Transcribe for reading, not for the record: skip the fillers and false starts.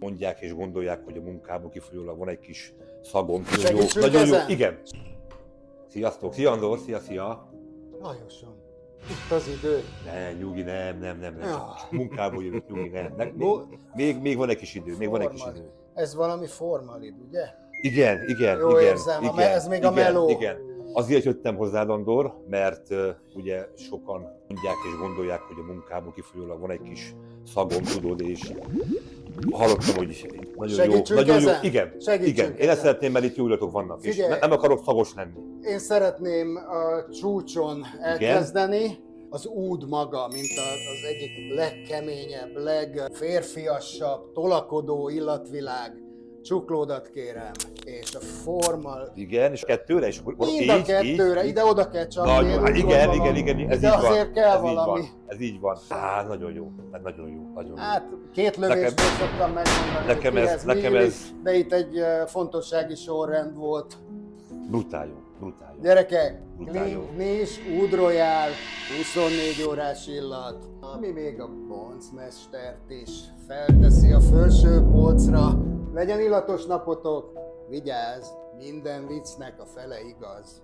mondják és gondolják, hogy a munkából kifolyólag van egy kis szagom. Nagyon jó, igen. Sziasztok, szia Andor, szia. Lajosan. Itt az idő. Nem, nyugi, nem. Ja. Munkából jövök, nyugi, nem. Még van egy kis idő, Ez valami formalid, ugye? Igen. Jó érzem, ez még a meló. Igen. Azért jöttem hozzád, Andor, mert ugye sokan mondják és gondolják, hogy a munkából kifolyólag van egy kis szagom, tudod, és hallottam, hogy nagyon jó. Igen. Én ezt szeretném, mert itt jó iratok vannak, figyelj, és nem akarok szagos lenni. Én szeretném a csúcson elkezdeni. Az úd maga, mint az egyik legkeményebb, legférfiasabb, tolakodó illatvilág. Csuklódat kérem, és a formal... Igen, és kettőre, és akkor mind a kettőre, ide-oda kell csapni. Igen, ez de így azért van, kell valami. Ez így van. Nagyon jó. Hát 2 lövésből szoktam megmondani, nekem ez... de itt egy fontossági sorrend volt. Brutál jó. Gyerekek, Klinknis, Oud Royal, 24 órás illat, ami még a boncmestert is felteszi a felső polcra. Legyen illatos napotok, vigyázz, minden viccnek a fele igaz.